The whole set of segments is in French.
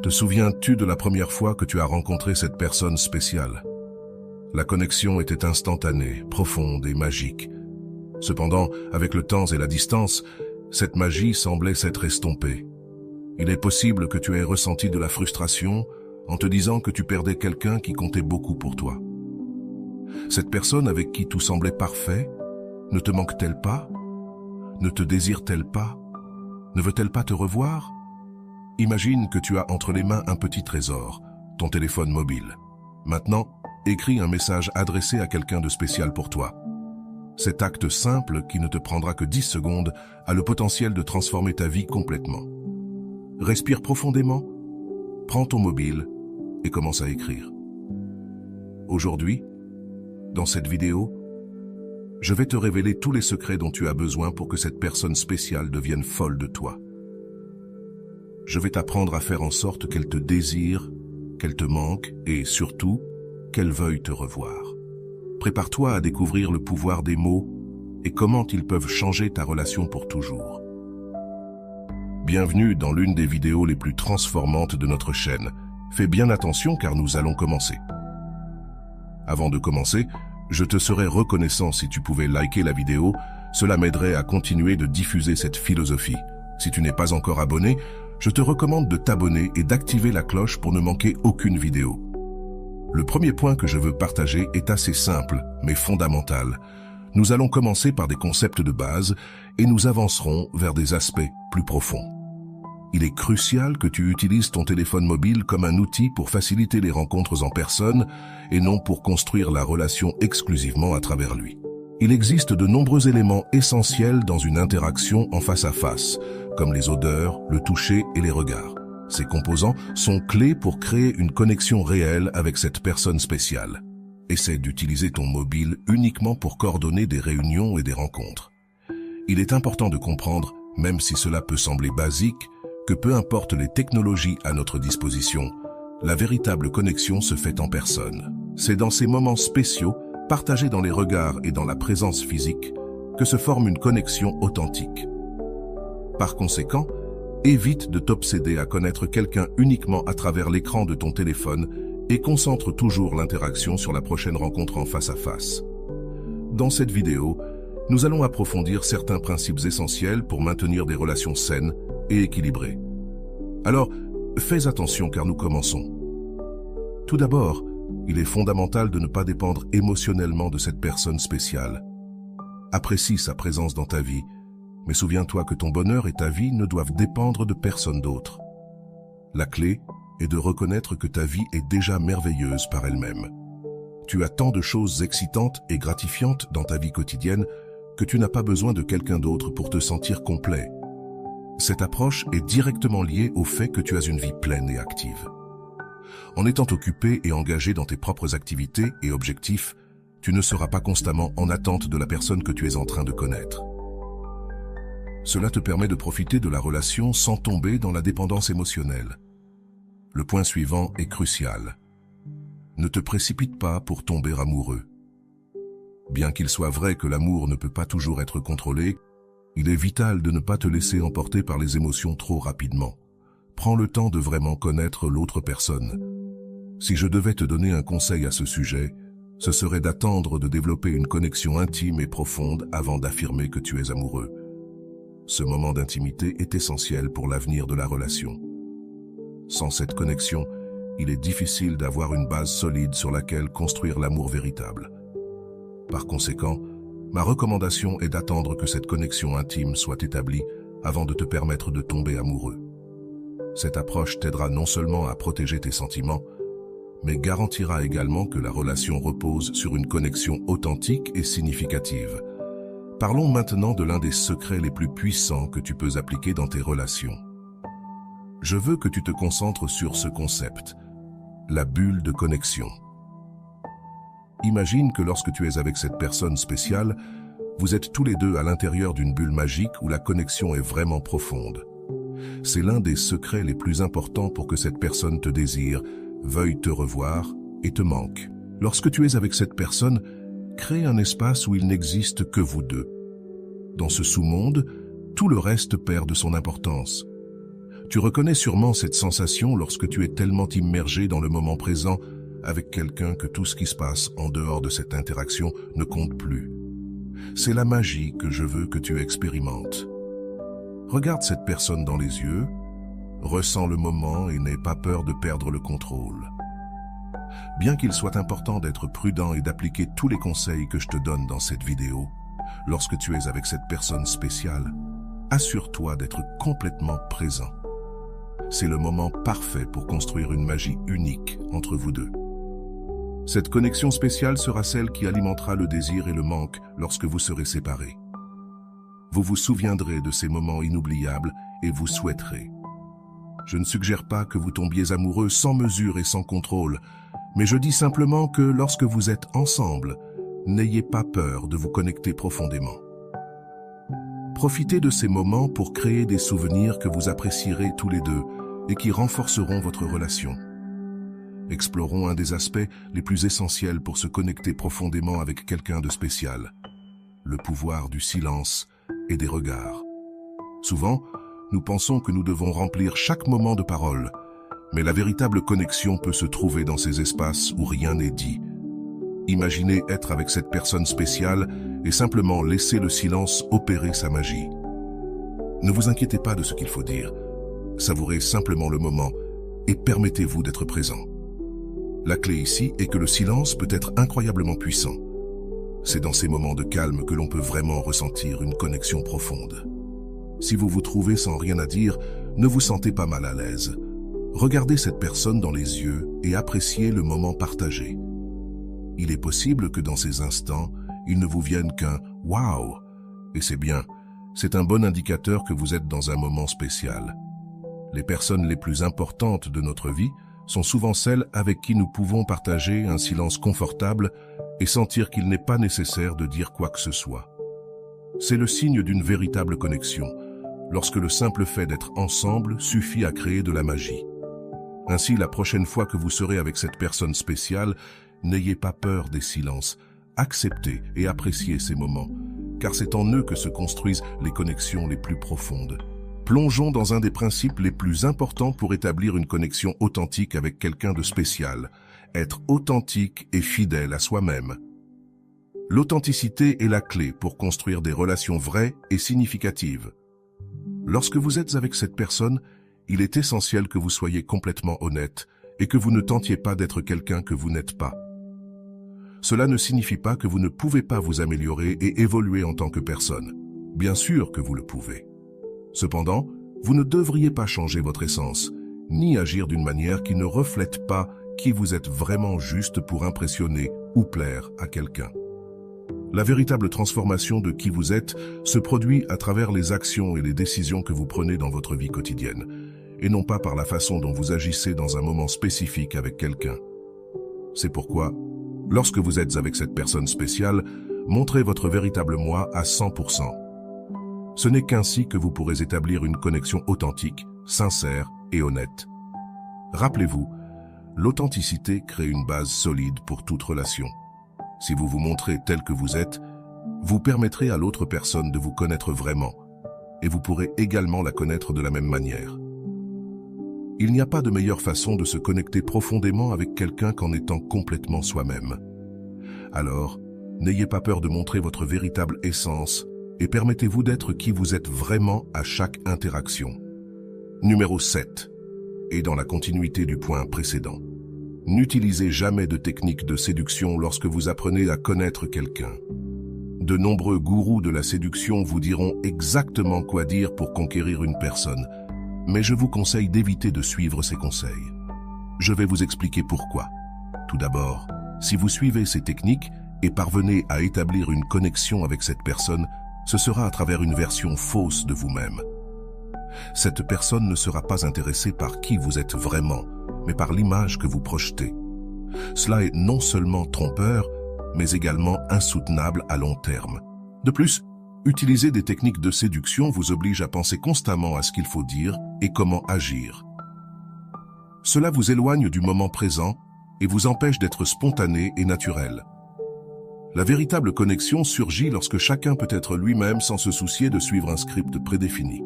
Te souviens-tu de la première fois que tu as rencontré cette personne spéciale? La connexion était instantanée, profonde et magique. Cependant, avec le temps et la distance, cette magie semblait s'être estompée. Il est possible que tu aies ressenti de la frustration en te disant que tu perdais quelqu'un qui comptait beaucoup pour toi. Cette personne avec qui tout semblait parfait, ne te manque-t-elle pas? Ne te désire-t-elle pas? Ne veut-elle pas te revoir? Imagine que tu as entre les mains un petit trésor, ton téléphone mobile. Maintenant, écris un message adressé à quelqu'un de spécial pour toi. Cet acte simple, qui ne te prendra que 10 secondes, a le potentiel de transformer ta vie complètement. Respire profondément, prends ton mobile et commence à écrire. Aujourd'hui, dans cette vidéo, je vais te révéler tous les secrets dont tu as besoin pour que cette personne spéciale devienne folle de toi. Je vais t'apprendre à faire en sorte qu'elle te désire, qu'elle te manque et surtout, qu'elle veuille te revoir. Prépare-toi à découvrir le pouvoir des mots et comment ils peuvent changer ta relation pour toujours. Bienvenue dans l'une des vidéos les plus transformantes de notre chaîne. Fais bien attention car nous allons commencer. Avant de commencer, je te serais reconnaissant si tu pouvais liker la vidéo, cela m'aiderait à continuer de diffuser cette philosophie. Si tu n'es pas encore abonné, je te recommande de t'abonner et d'activer la cloche pour ne manquer aucune vidéo. Le premier point que je veux partager est assez simple, mais fondamental. Nous allons commencer par des concepts de base et nous avancerons vers des aspects plus profonds. Il est crucial que tu utilises ton téléphone mobile comme un outil pour faciliter les rencontres en personne et non pour construire la relation exclusivement à travers lui. Il existe de nombreux éléments essentiels dans une interaction en face à face, comme les odeurs, le toucher et les regards. Ces composants sont clés pour créer une connexion réelle avec cette personne spéciale. Essaie d'utiliser ton mobile uniquement pour coordonner des réunions et des rencontres. Il est important de comprendre, même si cela peut sembler basique, que peu importe les technologies à notre disposition, la véritable connexion se fait en personne. C'est dans ces moments spéciaux, partagés dans les regards et dans la présence physique, que se forme une connexion authentique. Par conséquent, évite de t'obséder à connaître quelqu'un uniquement à travers l'écran de ton téléphone et concentre toujours l'interaction sur la prochaine rencontre en face à face. Dans cette vidéo, nous allons approfondir certains principes essentiels pour maintenir des relations saines et équilibrées. Alors, fais attention car nous commençons. Tout d'abord, il est fondamental de ne pas dépendre émotionnellement de cette personne spéciale. Apprécie sa présence dans ta vie, mais souviens-toi que ton bonheur et ta vie ne doivent dépendre de personne d'autre. La clé est de reconnaître que ta vie est déjà merveilleuse par elle-même. Tu as tant de choses excitantes et gratifiantes dans ta vie quotidienne que tu n'as pas besoin de quelqu'un d'autre pour te sentir complet. Cette approche est directement liée au fait que tu as une vie pleine et active. En étant occupé et engagé dans tes propres activités et objectifs, tu ne seras pas constamment en attente de la personne que tu es en train de connaître. Cela te permet de profiter de la relation sans tomber dans la dépendance émotionnelle. Le point suivant est crucial. Ne te précipite pas pour tomber amoureux. Bien qu'il soit vrai que l'amour ne peut pas toujours être contrôlé, il est vital de ne pas te laisser emporter par les émotions trop rapidement. Prends le temps de vraiment connaître l'autre personne. Si je devais te donner un conseil à ce sujet, ce serait d'attendre de développer une connexion intime et profonde avant d'affirmer que tu es amoureux. Ce moment d'intimité est essentiel pour l'avenir de la relation. Sans cette connexion, il est difficile d'avoir une base solide sur laquelle construire l'amour véritable. Par conséquent, ma recommandation est d'attendre que cette connexion intime soit établie avant de te permettre de tomber amoureux. Cette approche t'aidera non seulement à protéger tes sentiments, mais garantira également que la relation repose sur une connexion authentique et significative. Parlons maintenant de l'un des secrets les plus puissants que tu peux appliquer dans tes relations. Je veux que tu te concentres sur ce concept, la bulle de connexion. Imagine que lorsque tu es avec cette personne spéciale, vous êtes tous les deux à l'intérieur d'une bulle magique où la connexion est vraiment profonde. C'est l'un des secrets les plus importants pour que cette personne te désire, veuille te revoir et te manque. Lorsque tu es avec cette personne, crée un espace où il n'existe que vous deux. Dans ce sous-monde, tout le reste perd de son importance. Tu reconnais sûrement cette sensation lorsque tu es tellement immergé dans le moment présent avec quelqu'un que tout ce qui se passe en dehors de cette interaction ne compte plus. C'est la magie que je veux que tu expérimentes. Regarde cette personne dans les yeux, ressens le moment et n'aie pas peur de perdre le contrôle. Bien qu'il soit important d'être prudent et d'appliquer tous les conseils que je te donne dans cette vidéo, lorsque tu es avec cette personne spéciale, assure-toi d'être complètement présent. C'est le moment parfait pour construire une magie unique entre vous deux. Cette connexion spéciale sera celle qui alimentera le désir et le manque lorsque vous serez séparés. Vous vous souviendrez de ces moments inoubliables et vous souhaiterez. Je ne suggère pas que vous tombiez amoureux sans mesure et sans contrôle, mais je dis simplement que lorsque vous êtes ensemble, n'ayez pas peur de vous connecter profondément. Profitez de ces moments pour créer des souvenirs que vous apprécierez tous les deux et qui renforceront votre relation. Explorons un des aspects les plus essentiels pour se connecter profondément avec quelqu'un de spécial, le pouvoir du silence et des regards. Souvent, nous pensons que nous devons remplir chaque moment de parole, mais la véritable connexion peut se trouver dans ces espaces où rien n'est dit. Imaginez être avec cette personne spéciale et simplement laisser le silence opérer sa magie. Ne vous inquiétez pas de ce qu'il faut dire. Savourez simplement le moment et permettez-vous d'être présent. La clé ici est que le silence peut être incroyablement puissant. C'est dans ces moments de calme que l'on peut vraiment ressentir une connexion profonde. Si vous vous trouvez sans rien à dire, ne vous sentez pas mal à l'aise. Regardez cette personne dans les yeux et appréciez le moment partagé. Il est possible que dans ces instants, il ne vous vienne qu'un « Waouh !» et c'est bien, c'est un bon indicateur que vous êtes dans un moment spécial. Les personnes les plus importantes de notre vie sont souvent celles avec qui nous pouvons partager un silence confortable et sentir qu'il n'est pas nécessaire de dire quoi que ce soit. C'est le signe d'une véritable connexion, lorsque le simple fait d'être ensemble suffit à créer de la magie. Ainsi, la prochaine fois que vous serez avec cette personne spéciale, n'ayez pas peur des silences, acceptez et appréciez ces moments, car c'est en eux que se construisent les connexions les plus profondes. Plongeons dans un des principes les plus importants pour établir une connexion authentique avec quelqu'un de spécial, être authentique et fidèle à soi-même. L'authenticité est la clé pour construire des relations vraies et significatives. Lorsque vous êtes avec cette personne, il est essentiel que vous soyez complètement honnête et que vous ne tentiez pas d'être quelqu'un que vous n'êtes pas. Cela ne signifie pas que vous ne pouvez pas vous améliorer et évoluer en tant que personne. Bien sûr que vous le pouvez. Cependant, vous ne devriez pas changer votre essence, ni agir d'une manière qui ne reflète pas qui vous êtes vraiment juste pour impressionner ou plaire à quelqu'un. La véritable transformation de qui vous êtes se produit à travers les actions et les décisions que vous prenez dans votre vie quotidienne, et non pas par la façon dont vous agissez dans un moment spécifique avec quelqu'un. C'est pourquoi, lorsque vous êtes avec cette personne spéciale, montrez votre véritable moi à 100%. Ce n'est qu'ainsi que vous pourrez établir une connexion authentique, sincère et honnête. Rappelez-vous, l'authenticité crée une base solide pour toute relation. Si vous vous montrez tel que vous êtes, vous permettrez à l'autre personne de vous connaître vraiment, et vous pourrez également la connaître de la même manière. Il n'y a pas de meilleure façon de se connecter profondément avec quelqu'un qu'en étant complètement soi-même. Alors, n'ayez pas peur de montrer votre véritable essence et permettez-vous d'être qui vous êtes vraiment à chaque interaction. Numéro 7. Et dans la continuité du point précédent. N'utilisez jamais de technique de séduction lorsque vous apprenez à connaître quelqu'un. De nombreux gourous de la séduction vous diront exactement quoi dire pour conquérir une personne, mais je vous conseille d'éviter de suivre ces conseils. Je vais vous expliquer pourquoi. Tout d'abord, si vous suivez ces techniques et parvenez à établir une connexion avec cette personne, ce sera à travers une version fausse de vous-même. Cette personne ne sera pas intéressée par qui vous êtes vraiment, mais par l'image que vous projetez. Cela est non seulement trompeur, mais également insoutenable à long terme. De plus, utiliser des techniques de séduction vous oblige à penser constamment à ce qu'il faut dire et comment agir. Cela vous éloigne du moment présent et vous empêche d'être spontané et naturel. La véritable connexion surgit lorsque chacun peut être lui-même sans se soucier de suivre un script prédéfini.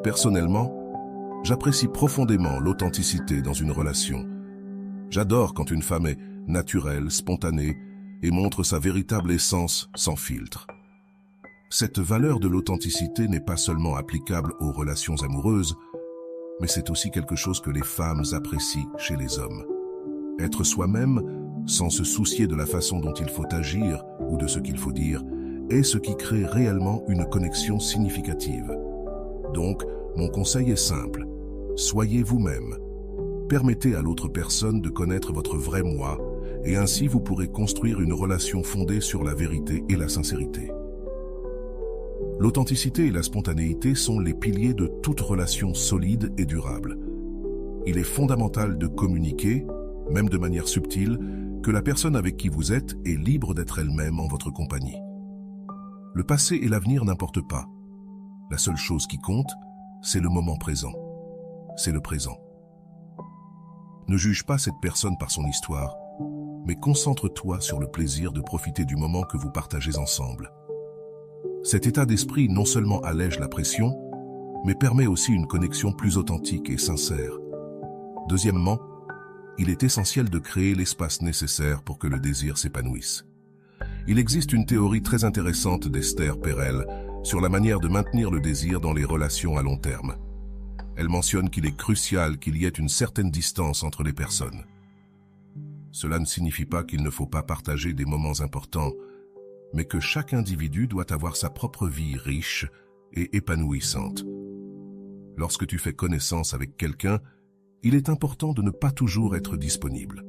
Personnellement, J'apprécie profondément l'authenticité dans une relation. J'adore quand une femme est naturelle, spontanée et montre sa véritable essence sans filtre. Cette valeur de l'authenticité n'est pas seulement applicable aux relations amoureuses, mais c'est aussi quelque chose que les femmes apprécient chez les hommes. Être soi-même, sans se soucier de la façon dont il faut agir ou de ce qu'il faut dire, est ce qui crée réellement une connexion significative. Donc, mon conseil est simple. Soyez vous-même. Permettez à l'autre personne de connaître votre vrai moi, et ainsi vous pourrez construire une relation fondée sur la vérité et la sincérité. L'authenticité et la spontanéité sont les piliers de toute relation solide et durable. Il est fondamental de communiquer, même de manière subtile, que la personne avec qui vous êtes est libre d'être elle-même en votre compagnie. Le passé et l'avenir n'importent pas. La seule chose qui compte, c'est le moment présent. C'est le présent. Ne juge pas cette personne par son histoire, mais concentre-toi sur le plaisir de profiter du moment que vous partagez ensemble. Cet état d'esprit non seulement allège la pression, mais permet aussi une connexion plus authentique et sincère. Deuxièmement, il est essentiel de créer l'espace nécessaire pour que le désir s'épanouisse. Il existe une théorie très intéressante d'Esther Perel sur la manière de maintenir le désir dans les relations à long terme. Elle mentionne qu'il est crucial qu'il y ait une certaine distance entre les personnes. Cela ne signifie pas qu'il ne faut pas partager des moments importants, mais que chaque individu doit avoir sa propre vie riche et épanouissante. Lorsque tu fais connaissance avec quelqu'un, il est important de ne pas toujours être disponible.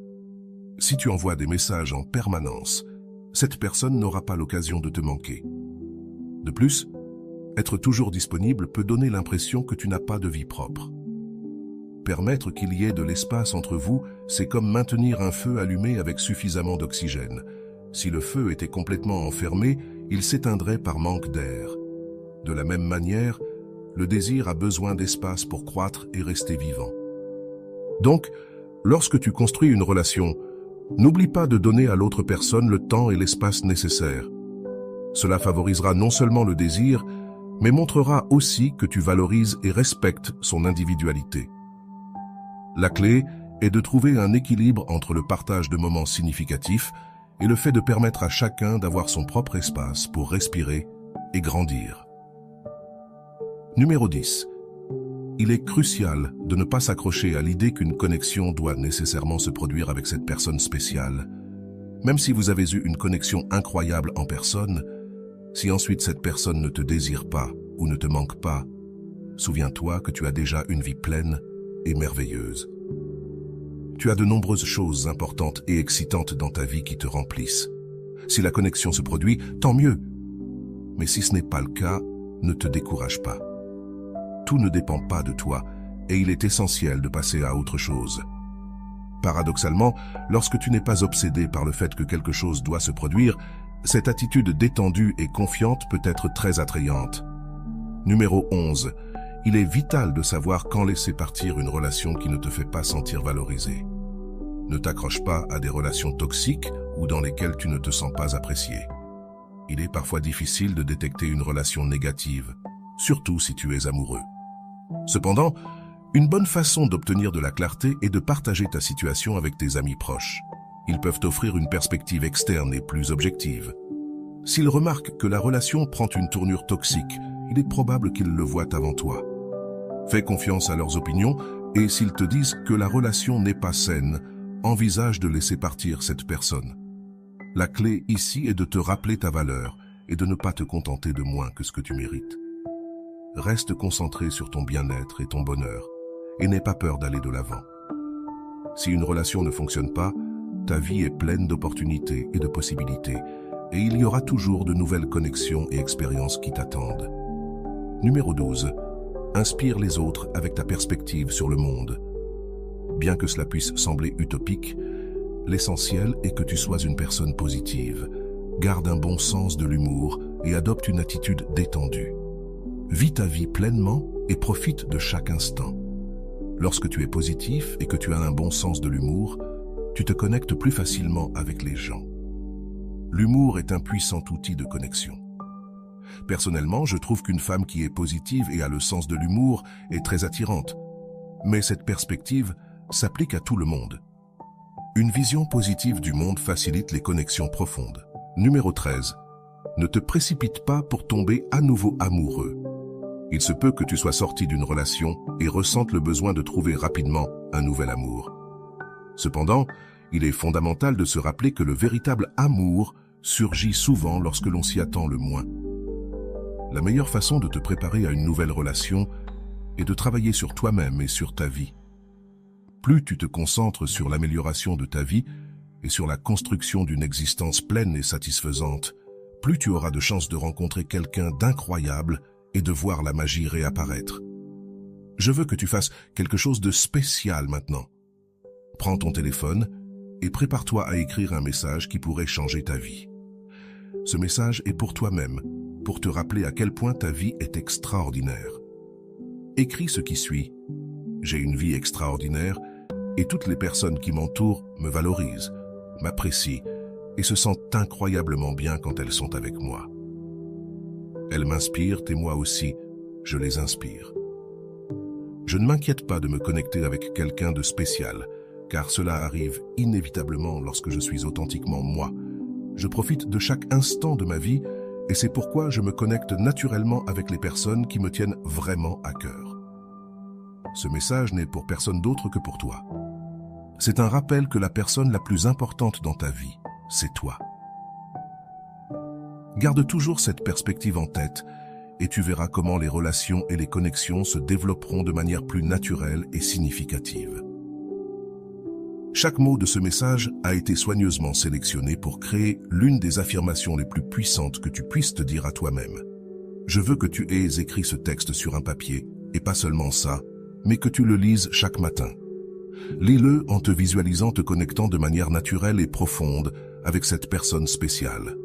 Si tu envoies des messages en permanence, cette personne n'aura pas l'occasion de te manquer. De plus, être toujours disponible peut donner l'impression que tu n'as pas de vie propre. Permettre qu'il y ait de l'espace entre vous, c'est comme maintenir un feu allumé avec suffisamment d'oxygène. Si le feu était complètement enfermé, il s'éteindrait par manque d'air. De la même manière, le désir a besoin d'espace pour croître et rester vivant. Donc, lorsque tu construis une relation, n'oublie pas de donner à l'autre personne le temps et l'espace nécessaires. Cela favorisera non seulement le désir, mais montrera aussi que tu valorises et respectes son individualité. La clé est de trouver un équilibre entre le partage de moments significatifs et le fait de permettre à chacun d'avoir son propre espace pour respirer et grandir. Numéro 10. Il est crucial de ne pas s'accrocher à l'idée qu'une connexion doit nécessairement se produire avec cette personne spéciale. Même si vous avez eu une connexion incroyable en personne, si ensuite cette personne ne te désire pas ou ne te manque pas, souviens-toi que tu as déjà une vie pleine et merveilleuse. Tu as de nombreuses choses importantes et excitantes dans ta vie qui te remplissent. Si la connexion se produit, tant mieux. Mais si ce n'est pas le cas, ne te décourage pas. Tout ne dépend pas de toi et il est essentiel de passer à autre chose. Paradoxalement, lorsque tu n'es pas obsédé par le fait que quelque chose doit se produire, cette attitude détendue et confiante peut être très attrayante. Numéro 11. Il est vital de savoir quand laisser partir une relation qui ne te fait pas sentir valorisé. Ne t'accroche pas à des relations toxiques ou dans lesquelles tu ne te sens pas apprécié. Il est parfois difficile de détecter une relation négative, surtout si tu es amoureux. Cependant, une bonne façon d'obtenir de la clarté est de partager ta situation avec tes amis proches. Ils peuvent t'offrir une perspective externe et plus objective. S'ils remarquent que la relation prend une tournure toxique, il est probable qu'ils le voient avant toi. Fais confiance à leurs opinions et s'ils te disent que la relation n'est pas saine, envisage de laisser partir cette personne. La clé ici est de te rappeler ta valeur et de ne pas te contenter de moins que ce que tu mérites. Reste concentré sur ton bien-être et ton bonheur et n'aie pas peur d'aller de l'avant. Si une relation ne fonctionne pas, ta vie est pleine d'opportunités et de possibilités et il y aura toujours de nouvelles connexions et expériences qui t'attendent. Numéro 12. Inspire les autres avec ta perspective sur le monde. Bien que cela puisse sembler utopique, l'essentiel est que tu sois une personne positive. Garde un bon sens de l'humour et adopte une attitude détendue. Vis ta vie pleinement et profite de chaque instant. Lorsque tu es positif et que tu as un bon sens de l'humour, tu te connectes plus facilement avec les gens. L'humour est un puissant outil de connexion. Personnellement, je trouve qu'une femme qui est positive et a le sens de l'humour est très attirante. Mais cette perspective s'applique à tout le monde. Une vision positive du monde facilite les connexions profondes. Numéro 13. Ne te précipite pas pour tomber à nouveau amoureux. Il se peut que tu sois sorti d'une relation et ressentes le besoin de trouver rapidement un nouvel amour. Cependant, il est fondamental de se rappeler que le véritable amour surgit souvent lorsque l'on s'y attend le moins. La meilleure façon de te préparer à une nouvelle relation est de travailler sur toi-même et sur ta vie. Plus tu te concentres sur l'amélioration de ta vie et sur la construction d'une existence pleine et satisfaisante, plus tu auras de chances de rencontrer quelqu'un d'incroyable et de voir la magie réapparaître. Je veux que tu fasses quelque chose de spécial maintenant. Prends ton téléphone et prépare-toi à écrire un message qui pourrait changer ta vie. Ce message est pour toi-même, pour te rappeler à quel point ta vie est extraordinaire. Écris ce qui suit. J'ai une vie extraordinaire et toutes les personnes qui m'entourent me valorisent, m'apprécient et se sentent incroyablement bien quand elles sont avec moi. Elles m'inspirent et moi aussi, je les inspire. Je ne m'inquiète pas de me connecter avec quelqu'un de spécial, car cela arrive inévitablement lorsque je suis authentiquement moi. Je profite de chaque instant de ma vie et c'est pourquoi je me connecte naturellement avec les personnes qui me tiennent vraiment à cœur. Ce message n'est pour personne d'autre que pour toi. C'est un rappel que la personne la plus importante dans ta vie, c'est toi. Garde toujours cette perspective en tête et tu verras comment les relations et les connexions se développeront de manière plus naturelle et significative. Chaque mot de ce message a été soigneusement sélectionné pour créer l'une des affirmations les plus puissantes que tu puisses te dire à toi-même. Je veux que tu aies écrit ce texte sur un papier, et pas seulement ça, mais que tu le lises chaque matin. Lis-le en te visualisant te connectant de manière naturelle et profonde avec cette personne spéciale.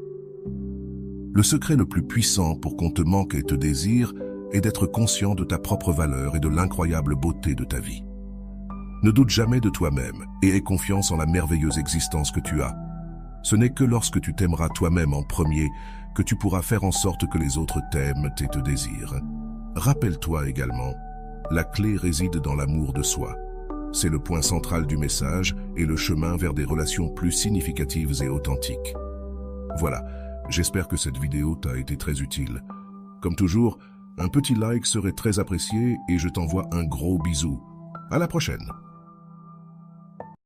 Le secret le plus puissant pour qu'on te manque et te désire est d'être conscient de ta propre valeur et de l'incroyable beauté de ta vie. Ne doute jamais de toi-même et aie confiance en la merveilleuse existence que tu as. Ce n'est que lorsque tu t'aimeras toi-même en premier que tu pourras faire en sorte que les autres t'aiment et te désirent. Rappelle-toi également, la clé réside dans l'amour de soi. C'est le point central du message et le chemin vers des relations plus significatives et authentiques. Voilà, j'espère que cette vidéo t'a été très utile. Comme toujours, un petit like serait très apprécié et je t'envoie un gros bisou. À la prochaine!